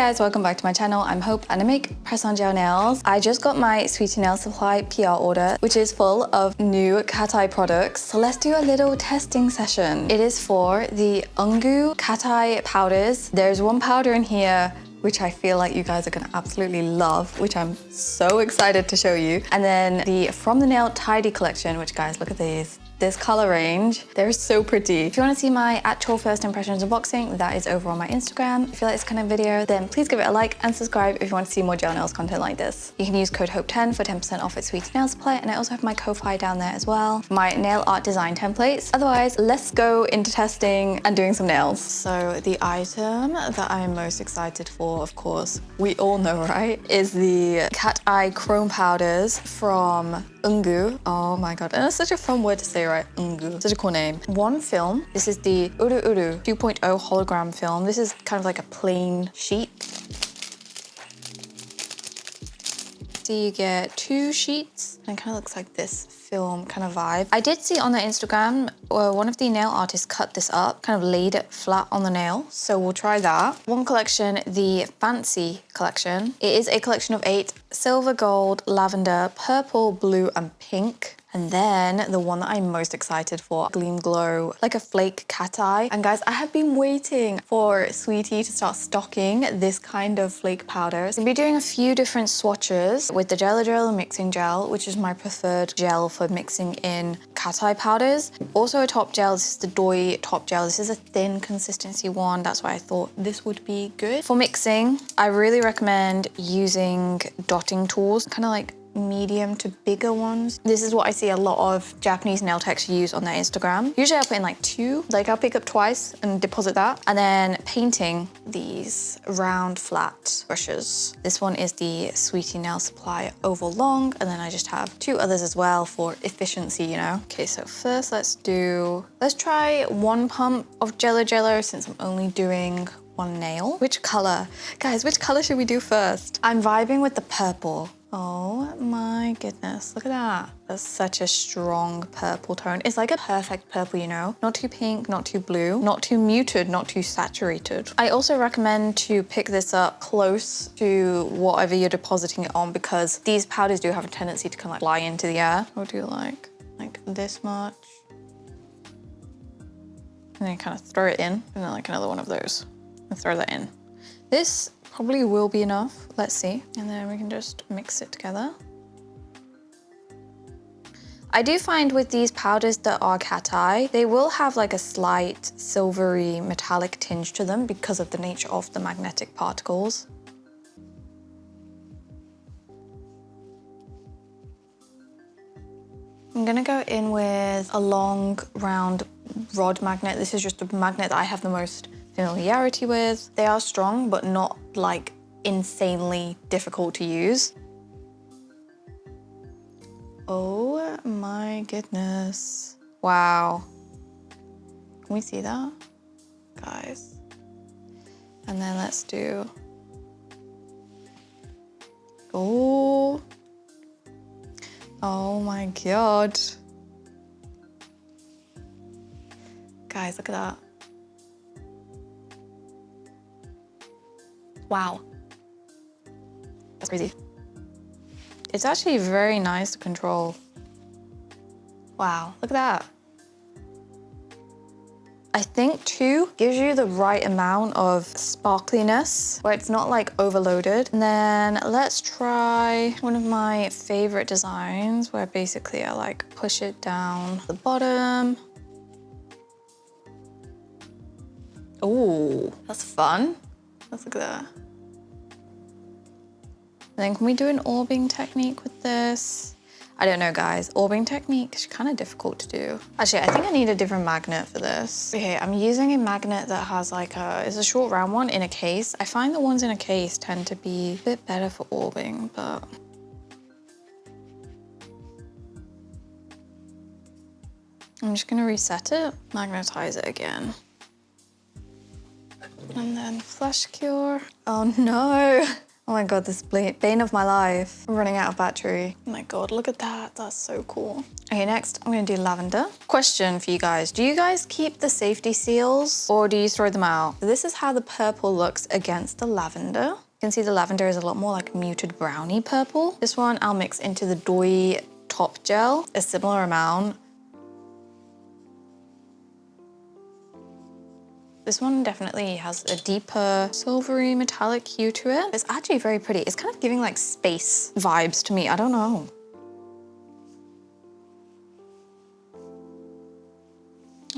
guys, welcome back to my channel. I'm Hope and I make press-on gel nails. I just got my Sweetie Nail Supply PR order, which is full of new cateye products. So let's do a little testing session. It is for the Ungu cateye powders. There's one powder in here which I feel like you guys are gonna absolutely love, which I'm so excited to show you. And then the From the Nail Tidy collection, which guys, look at these. This color range, they're so pretty. If you want to see my actual first impressions unboxing, that is over on my Instagram. If you like this kind of video, then please give it a like and subscribe if you want to see more gel nails content like this. You can use code HOPE10 for 10% off at Sweetie Nail Supply, and I also have my Ko-Fi down there as well for my nail art design templates. Otherwise, let's go into testing and doing some nails. So the item that I'm most excited for, of course, we all know, right, is the cat eye chrome powders from Ungu. Oh my god, and that's such a fun word to say, right? Ungu. Such a cool name. One film. This is the Uru 2.0 hologram film. This is kind of like a plain sheet. So you get two sheets, and it kind of looks like this film kind of vibe. I did see on their Instagram, one of the nail artists cut this up, kind of laid it flat on the nail. So we'll try that. One collection, the Fancy collection. It is a collection of 8, silver, gold, lavender, purple, blue, and pink. And then the one that I'm most excited for, Gleam Glow, like a flake cat eye. And guys, I have been waiting for Sweetie to start stocking this kind of flake powders. I'm gonna be doing a few different swatches with the Gel mixing gel, which is my preferred gel for mixing in cat eye powders. Also a top gel, this is the Doi top gel. This is a thin consistency one. That's why I thought this would be good. For mixing, I really recommend using dotting tools, kind of like medium to bigger ones. This is what I see a lot of Japanese nail techs use on their Instagram. Usually I'll put in like 2, like I'll pick up twice and deposit that. And then painting these round flat brushes. This one is the Sweetie Nail Supply Oval Long, and then I just have 2 others as well for efficiency, you know? Okay, so first let's try 1 pump of Jello since I'm only doing 1 nail. Which color? Guys, which color should we do first? I'm vibing with the purple. Oh my goodness, look at that. That's such a strong purple tone. It's like a perfect purple, you know? Not too pink, not too blue, not too muted, not too saturated. I also recommend to pick this up close to whatever you're depositing it on, because these powders do have a tendency to kind of like fly into the air. I'll do like this much. And then kind of throw it in, and then like another one of those, and throw that in. This probably will be enough. Let's see. And then we can just mix it together. I do find with these powders that are cat eye, they will have like a slight silvery metallic tinge to them because of the nature of the magnetic particles. I'm gonna go in with a long round rod magnet. This is just a magnet that I have the most familiarity with. They are strong, but not like insanely difficult to use. Oh my goodness. Wow. Can we see that, guys? And then let's do, oh my God. Guys, look at that. Wow, that's crazy. It's actually very nice to control. Wow, look at that. I think 2 gives you the right amount of sparkliness where it's not like overloaded. And then let's try one of my favorite designs where basically I like push it down the bottom. Oh, that's fun. Let's look at that. Then can we do an orbing technique with this? I don't know, guys. Orbing technique is kind of difficult to do. Actually, I think I need a different magnet for this. Okay, I'm using a magnet that has like it's a short round one in a case. I find the ones in a case tend to be a bit better for orbing, but I'm just gonna reset it, magnetize it again. And then flash cure. Oh no. Oh my God, this bane of my life. I'm running out of battery. Oh my God, look at that. That's so cool. Okay, next I'm gonna do lavender. Question for you guys. Do you guys keep the safety seals or do you throw them out? This is how the purple looks against the lavender. You can see the lavender is a lot more like muted browny purple. This one I'll mix into the Enoi top gel, a similar amount. This one definitely has a deeper silvery metallic hue to it. It's actually very pretty. It's kind of giving like space vibes to me. I don't know.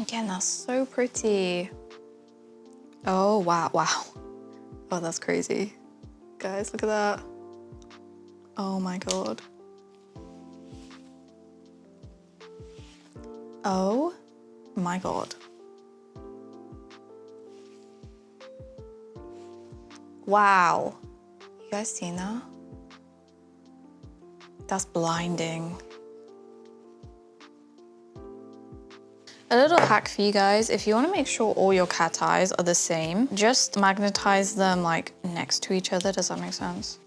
Again, that's so pretty. Oh, wow, wow. Oh, that's crazy. Guys, look at that. Oh my God. Oh my God. Wow. You guys seen that? That's blinding. A little hack for you guys, if you want to make sure all your cat eyes are the same, just magnetize them like next to each other. Does that make sense?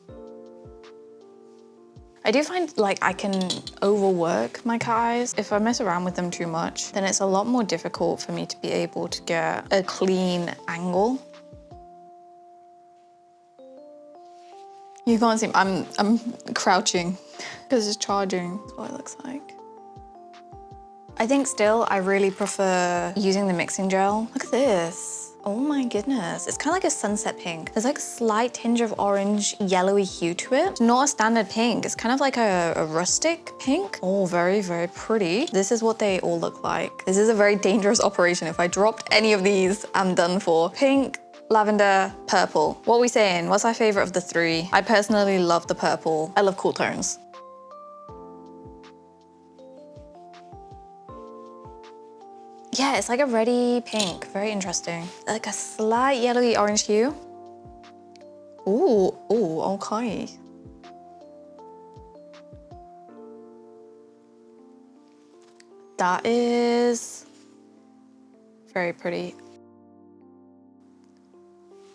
I do find like I can overwork my cat eyes. If I mess around with them too much, then it's a lot more difficult for me to be able to get a clean angle. You can't see, I'm crouching because it's charging. That's what it looks like. I think still I really prefer using the mixing gel. Look at this. Oh my goodness. It's kind of like a sunset pink. There's like a slight tinge of orange yellowy hue to it. Not a standard pink. It's kind of like a rustic pink. Oh, very, very pretty. This is what they all look like. This is a very dangerous operation. If I dropped any of these, I'm done for. Pink, lavender, purple. What are we saying? What's our favorite of the three? I personally love the purple. I love cool tones. Yeah, it's like a reddy pink. Very interesting. Like a slight yellowy orange hue. Ooh, ooh, okay. That is very pretty.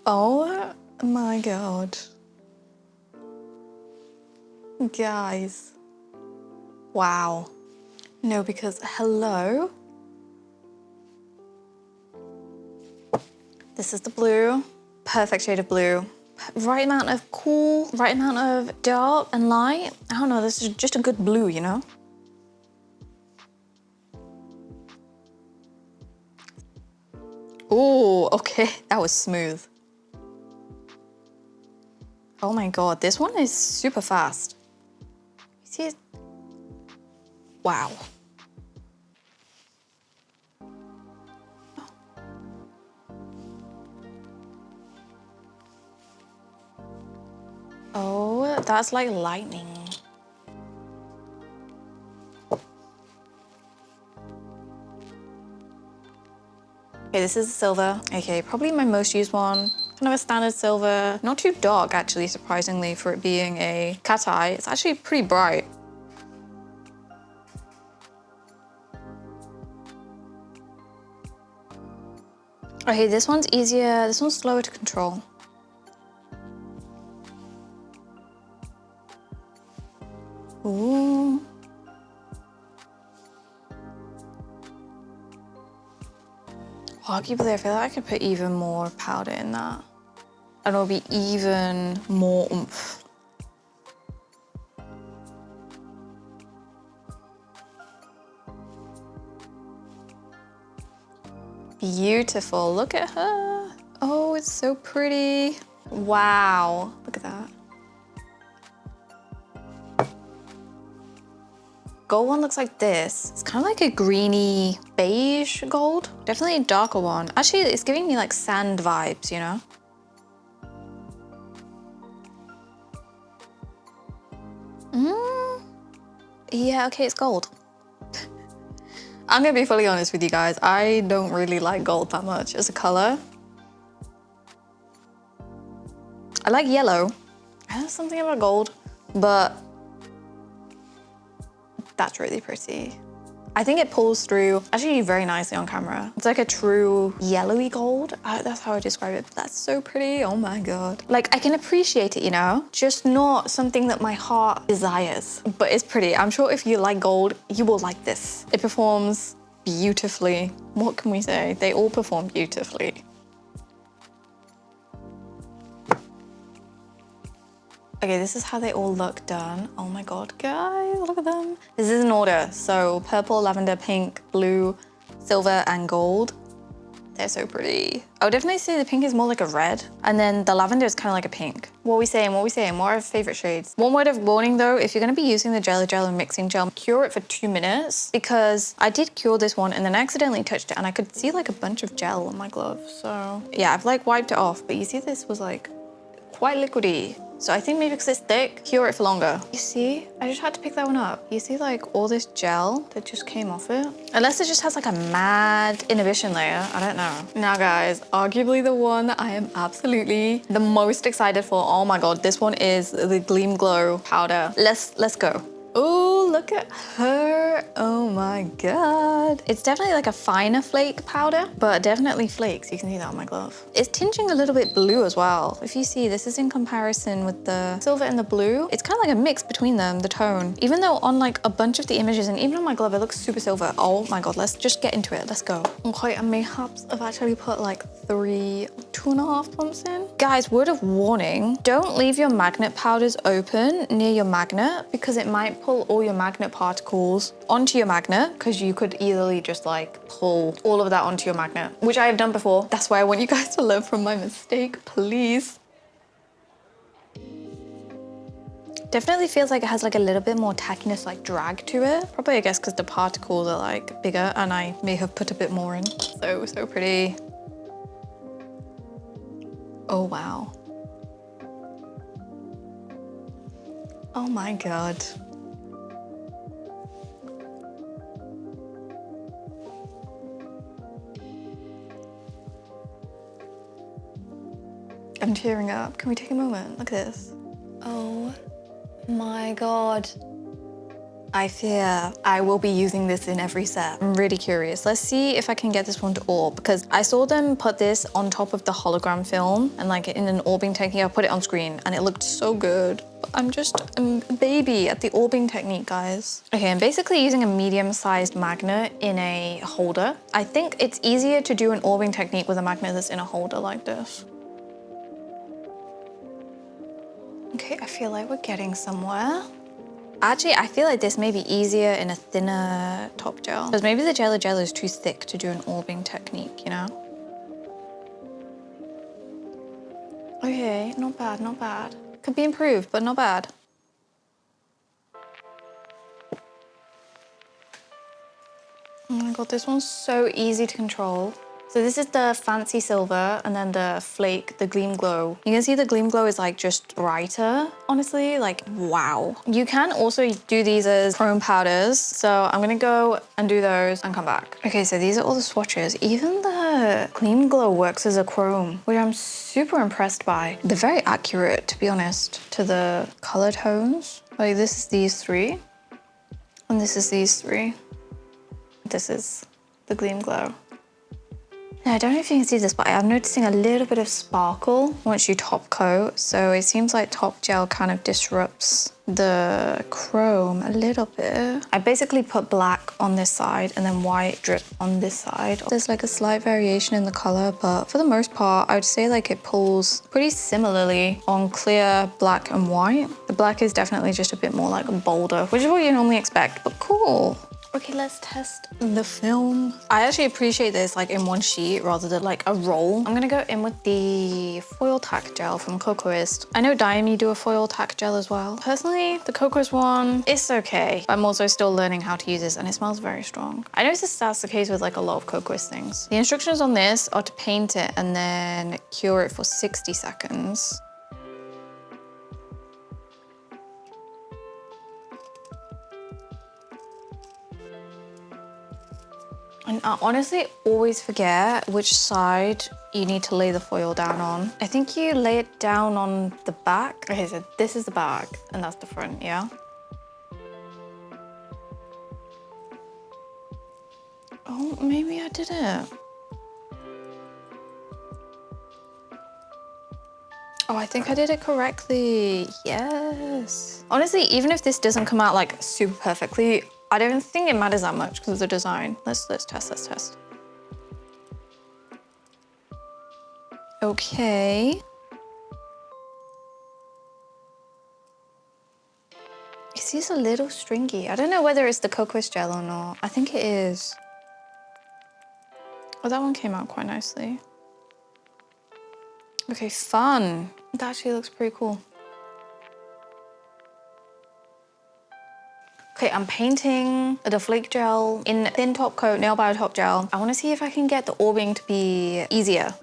Oh my God. Guys. Wow. No, because hello. This is the blue. Perfect shade of blue. Right amount of cool, right amount of dark and light. I don't know, this is just a good blue, you know? Oh, okay, that was smooth. Oh my God, this one is super fast. You see it? Wow. Oh, that's like lightning. Okay, this is silver. Okay, probably my most used one. Kind of a standard silver. Not too dark, actually, surprisingly, for it being a cat eye. It's actually pretty bright. Okay, this one's easier. This one's slower to control. Ooh. Arguably, I feel like I could put even more powder in that. And it'll be even more oomph. Beautiful, look at her. Oh, it's so pretty. Wow, look at that. Gold one looks like this. It's kind of like a greeny beige gold. Definitely a darker one. Actually, it's giving me like sand vibes, you know? Yeah, okay, it's gold. I'm gonna be fully honest with you guys. I don't really like gold that much as a color. I like yellow. I know something about gold, but that's really pretty. I think it pulls through actually very nicely on camera. It's like a true yellowy gold. That's how I describe it. But that's so pretty. Oh my God. Like I can appreciate it, you know, just not something that my heart desires, but it's pretty. I'm sure if you like gold, you will like this. It performs beautifully. What can we say? They all perform beautifully. Okay, this is how they all look done. Oh my God, guys, look at them. This is in order. So purple, lavender, pink, blue, silver, and gold. They're so pretty. I would definitely say the pink is more like a red. And then the lavender is kind of like a pink. What are we saying? What are we saying? What are our favorite shades? One word of warning though, if you're gonna be using the jelly gel and mixing gel, cure it for 2 minutes, because I did cure this one and then I accidentally touched it and I could see like a bunch of gel on my glove. So yeah, I've like wiped it off, but you see this was like quite liquidy. So I think maybe because it's thick, cure it for longer. You see, I just had to pick that one up. You see like all this gel that just came off it? Unless it just has like a mad inhibition layer, I don't know. Now guys, arguably the one that I am absolutely the most excited for. Oh my God, this one is the Gleam Glow powder. Let's go. Oh, look at her. Oh my God. It's definitely like a finer flake powder, but definitely flakes. You can see that on my glove. It's tinging a little bit blue as well. If you see, this is in comparison with the silver and the blue. It's kind of like a mix between them, the tone. Even though on like a bunch of the images and even on my glove, it looks super silver. Oh my God, let's just get into it. Let's go. Okay, and mayhaps I've actually put like 2.5 pumps in. Guys, word of warning, don't leave your magnet powders open near your magnet because it might pull all your magnet particles onto your magnet, because you could easily just like pull all of that onto your magnet, which I have done before. That's why I want you guys to learn from my mistake, please. Definitely feels like it has like a little bit more tackiness, like drag to it. Probably I guess because the particles are like bigger and I may have put a bit more in. So pretty. Oh wow. Oh my God. I'm tearing up. Can we take a moment? Look at this. Oh my God. I fear I will be using this in every set. I'm really curious. Let's see if I can get this one to orb, because I saw them put this on top of the hologram film and like in an orbing technique. I put it on screen and it looked so good. I'm a baby at the orbing technique, guys. Okay, I'm basically using a medium-sized magnet in a holder. I think it's easier to do an orbing technique with a magnet that's in a holder like this. Okay, I feel like we're getting somewhere. Actually, I feel like this may be easier in a thinner top gel, because maybe the jelly gel is too thick to do an orbing technique, you know? Okay, not bad, not bad. Could be improved, but not bad. Oh my God, this one's so easy to control. So this is the fancy silver and then the flake, the Gleam Glow. You can see the Gleam Glow is like just brighter, honestly, like wow. You can also do these as chrome powders. So I'm gonna go and do those and come back. Okay, so these are all the swatches. Even the Gleam Glow works as a chrome, which I'm super impressed by. They're very accurate, to be honest, to the color tones. Like this is these three, and this is these three. This is the Gleam Glow. Now, I don't know if you can see this, but I'm noticing a little bit of sparkle once you top coat. So it seems like top gel kind of disrupts the chrome a little bit. I basically put black on this side and then white drip on this side. There's like a slight variation in the color, but for the most part, I would say like it pulls pretty similarly on clear, black and white. The black is definitely just a bit more like bolder, which is what you normally expect, but cool. Okay, let's test the film. I actually appreciate this like in one sheet rather than like a roll. I'm gonna go in with the foil tack gel from Cocoist. I know Diami do a foil tack gel as well. Personally, the Cocoist one, it's okay. I'm also still learning how to use this and it smells very strong. I noticed that's the case with like a lot of Cocoist things. The instructions on this are to paint it and then cure it for 60 seconds. And I honestly always forget which side you need to lay the foil down on. I think you lay it down on the back. Okay, so this is the back and that's the front, yeah? Oh, maybe I didn't. Oh, I think I did it correctly. Yes. Honestly, even if this doesn't come out like super perfectly, I don't think it matters that much because of the design. Let's test. Okay. It seems a little stringy. I don't know whether it's the cocoa gel or not. I think it is. Oh, that one came out quite nicely. Okay, fun. That actually looks pretty cool. Okay, I'm painting the flake gel in thin top coat nail bio top gel. I want to see if I can get the orbing to be easier.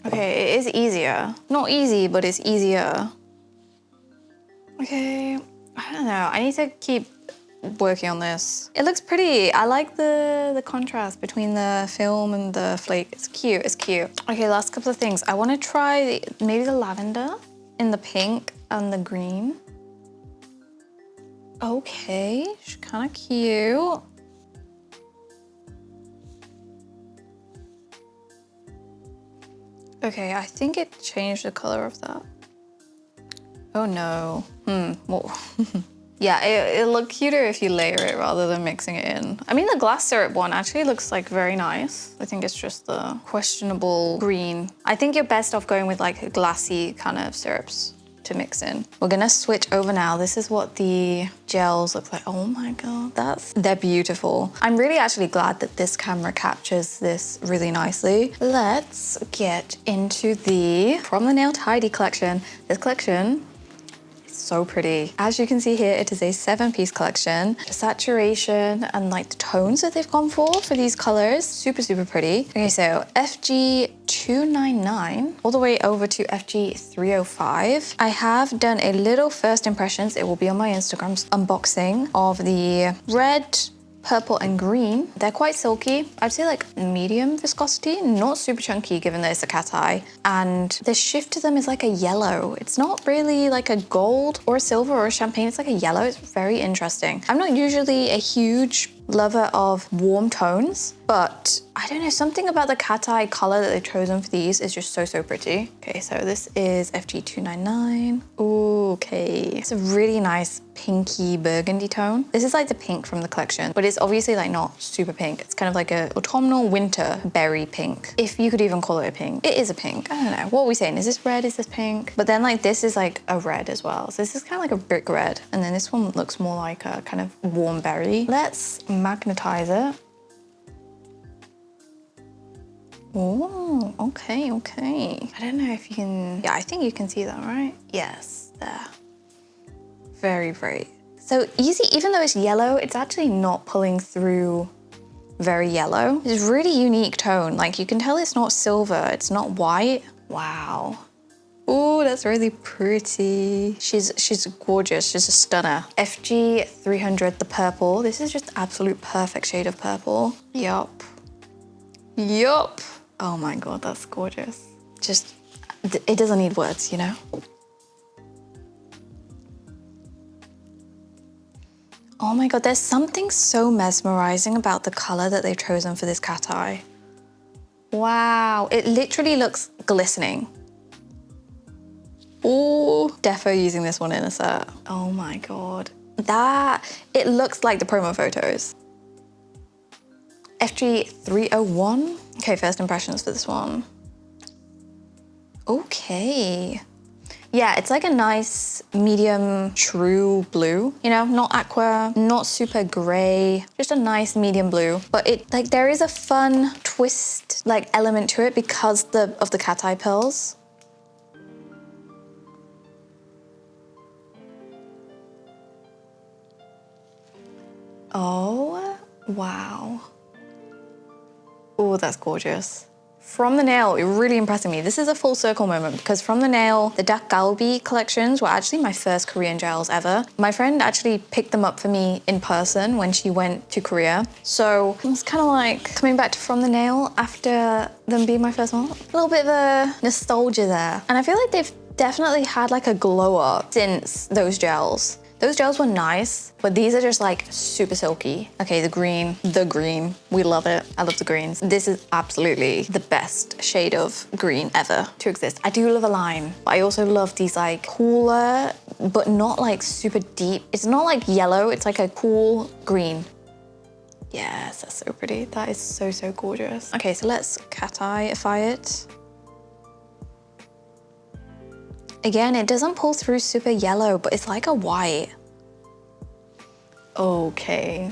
Okay, it is easier. Not easy, but it's easier. Okay, I don't know. I need to keep working on this. It looks pretty. I like the contrast between the film and the flake. It's cute, it's cute. Okay, last couple of things. I want to try maybe the lavender in the pink and the green. Okay, she's kind of cute. Okay, I think it changed the color of that. Oh no. Well, yeah, it'll look cuter if you layer it rather than mixing it in. I mean, the glass syrup one actually looks like very nice. I think it's just the questionable green. I think you're best off going with like glassy kind of syrups to mix in. We're gonna switch over now. This is what the gels look like. Oh my God, they're beautiful. I'm really actually glad that this camera captures this really nicely. Let's get into the From the Nail Tidy collection. This collection, so pretty. As you can see here, it is a 7-piece collection. The saturation and like the tones that they've gone for these colors, super, super pretty. Okay, so FG 299 all the way over to FG 305. I have done a little first impressions. It will be on my Instagram's unboxing of the red, purple and green. They're quite silky. I'd say like medium viscosity, not super chunky given that it's a cateye. And the shift to them is like a yellow. It's not really like a gold or a silver or a champagne. It's like a yellow. It's very interesting. I'm not usually a huge lover of warm tones, but I don't know, something about the cateye color that they've chosen for these is just so, so pretty. Okay, so this is FG 299. Ooh, okay. It's a really nice pinky burgundy tone. This is like the pink from the collection, but it's obviously like not super pink. It's kind of like a autumnal winter berry pink, if you could even call it a pink. It is a pink. I don't know. What are we saying? Is this red? Is this pink? But then like this is like a red as well. So this is kind of like a brick red. And then this one looks more like a kind of warm berry. Let's magnetize it. Oh, okay, okay. I don't know if you can, yeah, I think you can see that, right? Yes, there. Very, very. So easy, even though it's yellow, it's actually not pulling through very yellow. It's a really unique tone. Like you can tell it's not silver, it's not white. Wow. Oh, that's really pretty. She's gorgeous, she's a stunner. FG 300, the purple. This is just absolute perfect shade of purple. Yup. Yup. Oh my God, that's gorgeous. Just, it doesn't need words, you know? Oh my God, there's something so mesmerizing about the color that they've chosen for this cateye. Wow, it literally looks glistening. Oh, defo using this one in a set. Oh my God. It looks like the promo photos. FG 301. Okay, first impressions for this one. Okay. Yeah, it's like a nice medium true blue, you know, not aqua, not super gray, just a nice medium blue. But it like there is a fun twist like element to it because of the cateye pearls. Oh, wow. Oh, that's gorgeous. From the Nail, it really impressed me. This is a full circle moment because From the Nail, the Dak Galbi collections were actually my first Korean gels ever. My friend actually picked them up for me in person when she went to Korea. So it was kind of like coming back to From the Nail after them being my first one. A little bit of a nostalgia there. And I feel like they've definitely had like a glow up since those gels. Those gels were nice, but these are just like super silky. Okay, the green, we love it. I love the greens. This is absolutely the best shade of green ever to exist. I do love a lime, but I also love these like cooler, but not like super deep. It's not like yellow, it's like a cool green. Yes, that's so pretty. That is so, so gorgeous. Okay, so let's cateye-ify it. Again, it doesn't pull through super yellow, but it's like a white. Okay.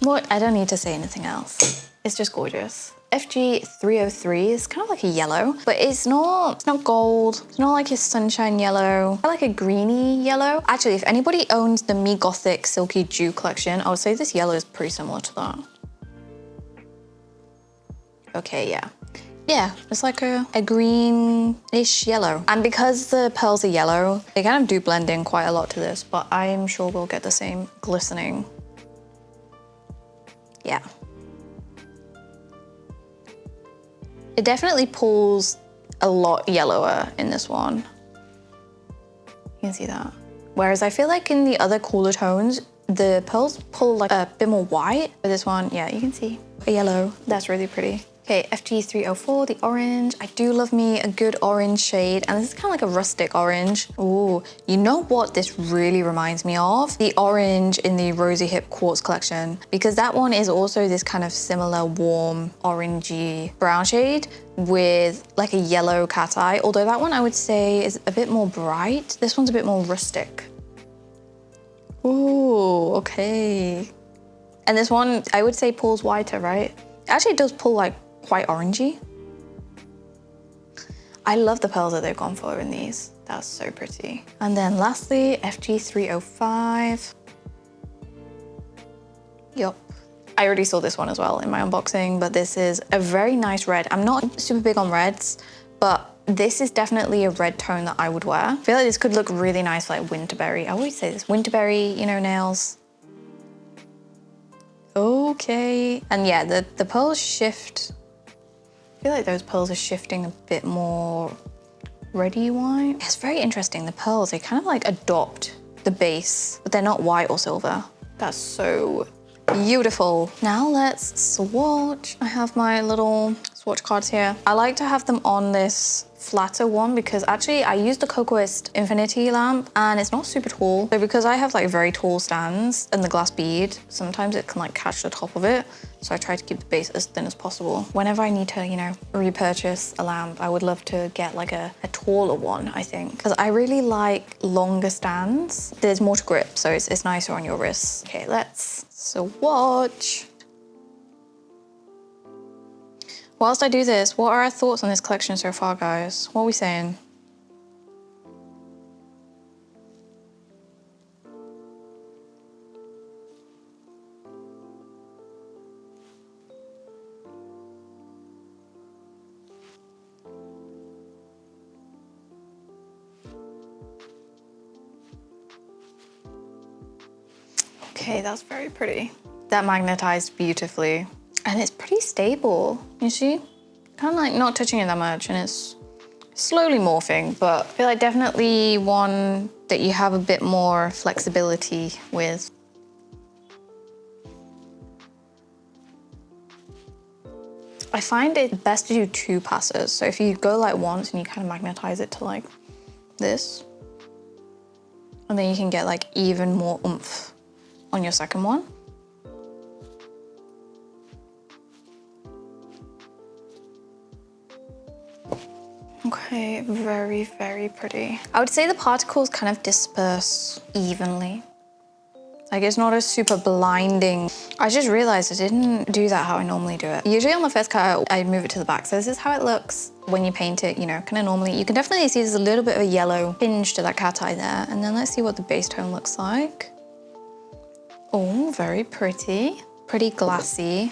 Well, I don't need to say anything else. It's just gorgeous. FG 303 is kind of like a yellow, but it's not gold. It's not like a sunshine yellow. I like a greeny yellow. Actually, if anybody owns the Me Gothic Silky Dew collection, I would say this yellow is pretty similar to that. Okay, yeah. Yeah, it's like a greenish yellow. And because the pearls are yellow, they kind of do blend in quite a lot to this, but I'm sure we'll get the same glistening. Yeah. It definitely pulls a lot yellower in this one. You can see that. Whereas I feel like in the other cooler tones, the pearls pull like a bit more white. But this one, yeah, you can see a yellow. That's really pretty. Okay, FG 304, the orange. I do love me a good orange shade, and this is kind of like a rustic orange. Ooh, you know what this really reminds me of? The orange in the Rosy Hip Quartz collection, because that one is also this kind of similar warm orangey brown shade with like a yellow cat eye, although that one I would say is a bit more bright. This one's a bit more rustic. Ooh, okay. And this one, I would say pulls whiter, right? Actually, it does pull like quite orangey. I love the pearls that they've gone for in these. That's so pretty. And then lastly, FG 305. Yup. I already saw this one as well in my unboxing, but this is a very nice red. I'm not super big on reds, but this is definitely a red tone that I would wear. I feel like this could look really nice like winterberry. I always say this, winterberry, you know, nails. Okay. And yeah, the pearls shift. I feel like those pearls are shifting a bit more reddy white. It's very interesting. The pearls, they kind of like adopt the base, but they're not white or silver. That's so beautiful. Now let's swatch. I have my little swatch cards here. I like to have them on this flatter one because actually I used the Cocoist Infinity lamp and it's not super tall. So because I have like very tall stands and the glass bead, sometimes it can like catch the top of it. So I try to keep the base as thin as possible. Whenever I need to, you know, repurchase a lamp, I would love to get like a taller one, I think. Because I really like longer stands. There's more to grip, so it's nicer on your wrists. Okay, let's swatch. Whilst I do this, what are our thoughts on this collection so far, guys? What are we saying? Okay, that's very pretty. That magnetized beautifully. And it's pretty stable, you see? Kind of like not touching it that much and it's slowly morphing, but I feel like definitely one that you have a bit more flexibility with. I find it best to do 2 passes. So if you go like once and you kind of magnetize it to like this, and then you can get like even more oomph on your second one. Okay, very, very pretty. I would say the particles kind of disperse evenly. Like it's not a super blinding. I just realized I didn't do that how I normally do it. Usually on the first cut, I move it to the back. So this is how it looks when you paint it, you know, kind of normally. You can definitely see there's a little bit of a yellow tinge to that cat eye there. And then let's see what the base tone looks like. Oh, very pretty. Pretty glassy.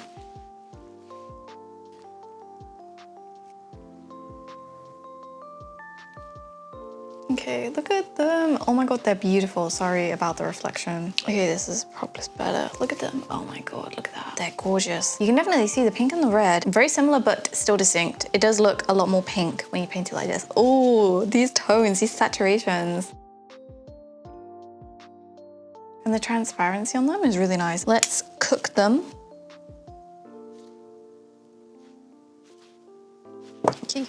Okay, look at them. Oh my God, they're beautiful. Sorry about the reflection. Okay, this is probably better. Look at them. Oh my God, look at that. They're gorgeous. You can definitely see the pink and the red. Very similar, but still distinct. It does look a lot more pink when you paint it like this. Oh, these tones, these saturations. And the transparency on them is really nice. Let's cook them. Okay.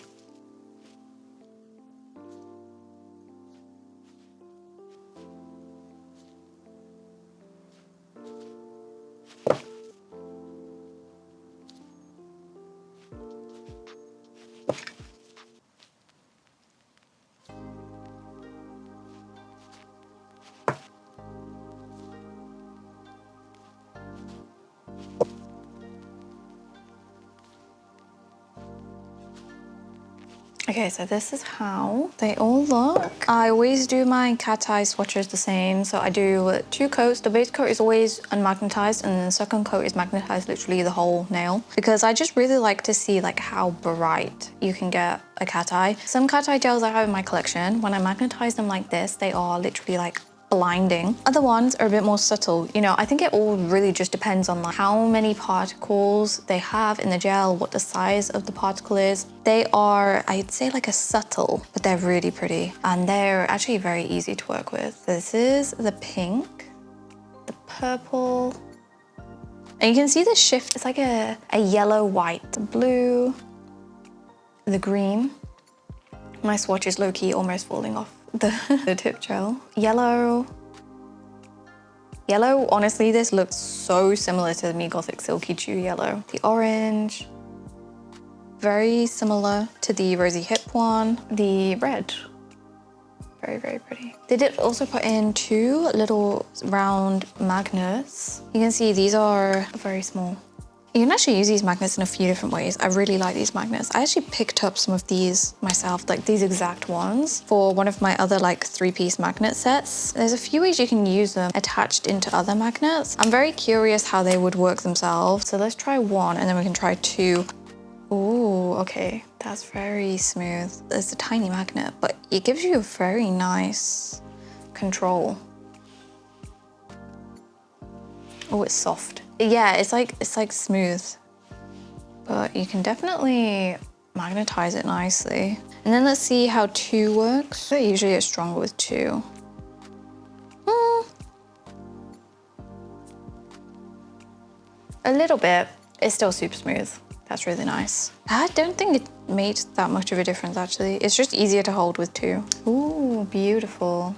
Okay, so this is how they all look. I always do my cateye swatches the same. So I do 2 coats. The base coat is always unmagnetized and the second coat is magnetized literally the whole nail, because I just really like to see like how bright you can get a cateye. Some cateye gels I have in my collection, when I magnetize them like this, they are literally like blinding. Other ones are a bit more subtle. You know, I think it all really just depends on like how many particles they have in the gel, what the size of the particle is. They are, I'd say, like a subtle, but they're really pretty and they're actually very easy to work with. This is the pink, the purple, and you can see the shift. It's like a yellow, white, the blue, the green. My swatch is low-key almost falling off the tip gel. Yellow. Yellow, honestly, this looks so similar to the Me Gothic Silky Chew yellow. The orange, very similar to the Rosy Hip one. The red, very, very pretty. They did also put in 2 little round magnets. You can see these are very small. You can actually use these magnets in a few different ways. I really like these magnets. I actually picked up some of these myself, like these exact ones, for one of my other like 3-piece magnet sets. There's a few ways you can use them attached into other magnets. I'm very curious how they would work themselves. So let's try 1 and then we can try 2. Ooh, okay, that's very smooth. It's a tiny magnet, but it gives you a very nice control. Oh, it's soft. Yeah, it's like smooth, but you can definitely magnetize it nicely. And then let's see how 2 works. I usually get stronger with 2. A little bit. It's still super smooth. That's really nice. I don't think it made that much of a difference actually. It's just easier to hold with 2. Ooh, beautiful.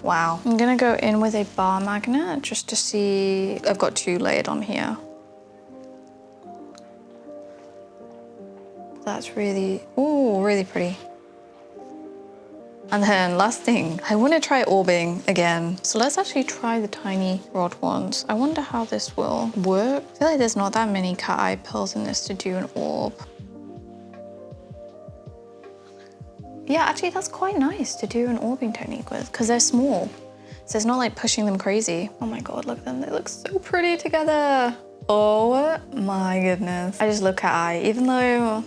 Wow. I'm gonna go in with a bar magnet just to see. I've got 2 layered on here. That's really, ooh, really pretty. And then last thing, I want to try orbing again. So let's actually try the tiny rod ones. I wonder how this will work. I feel like there's not that many cat eye pearls in this to do an orb. Yeah, actually that's quite nice to do an orbing technique with because they're small. So it's not like pushing them crazy. Oh my God, look at them. They look so pretty together. Oh my goodness. I just love cat eye. Even though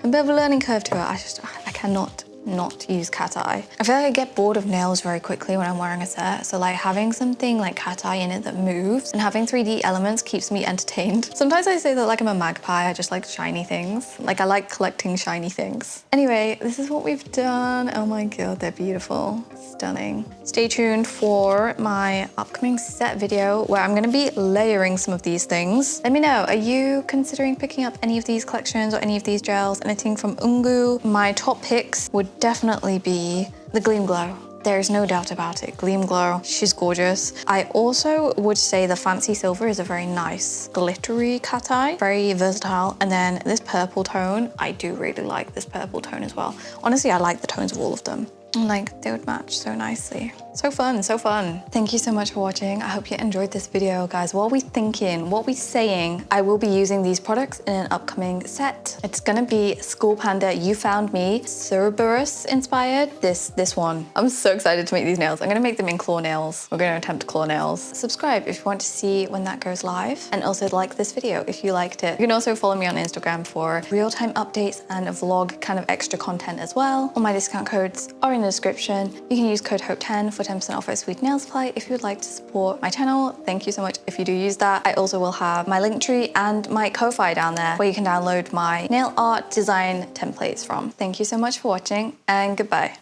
I'm a bit of a learning curve to it, I cannot not use cat eye. I feel like I get bored of nails very quickly when I'm wearing a set. So like having something like cat eye in it that moves and having 3D elements keeps me entertained. Sometimes I say that like I'm a magpie, I just like shiny things. Like I like collecting shiny things. Anyway, this is what we've done. Oh my God, they're beautiful. Stunning. Stay tuned for my upcoming set video where I'm gonna be layering some of these things. Let me know, are you considering picking up any of these collections or any of these gels, anything from Ungu? My top picks would definitely be the Gleam Glow. There's no doubt about it. Gleam Glow, she's gorgeous. I also would say the Fancy Silver is a very nice glittery cat eye, very versatile. And then this purple tone, I do really like this purple tone as well. Honestly, I like the tones of all of them. Like they would match so nicely. So fun, so fun. Thank you so much for watching. I hope you enjoyed this video, guys. What are we thinking? What are we saying? I will be using these products in an upcoming set. It's gonna be School Panda You Found Me, Cerberus inspired. This one. I'm so excited to make these nails. I'm gonna make them in claw nails. We're gonna attempt claw nails. Subscribe if you want to see when that goes live. And also like this video if you liked it. You can also follow me on Instagram for real-time updates and a vlog kind of extra content as well. All my discount codes are in the description. You can use code HOPE10 for 10% off at Sweet Nail Supply if you would like to support my channel. Thank you so much if you do use that. I also will have my Linktree and my Ko-Fi down there where you can download my nail art design templates from. Thank you so much for watching and goodbye.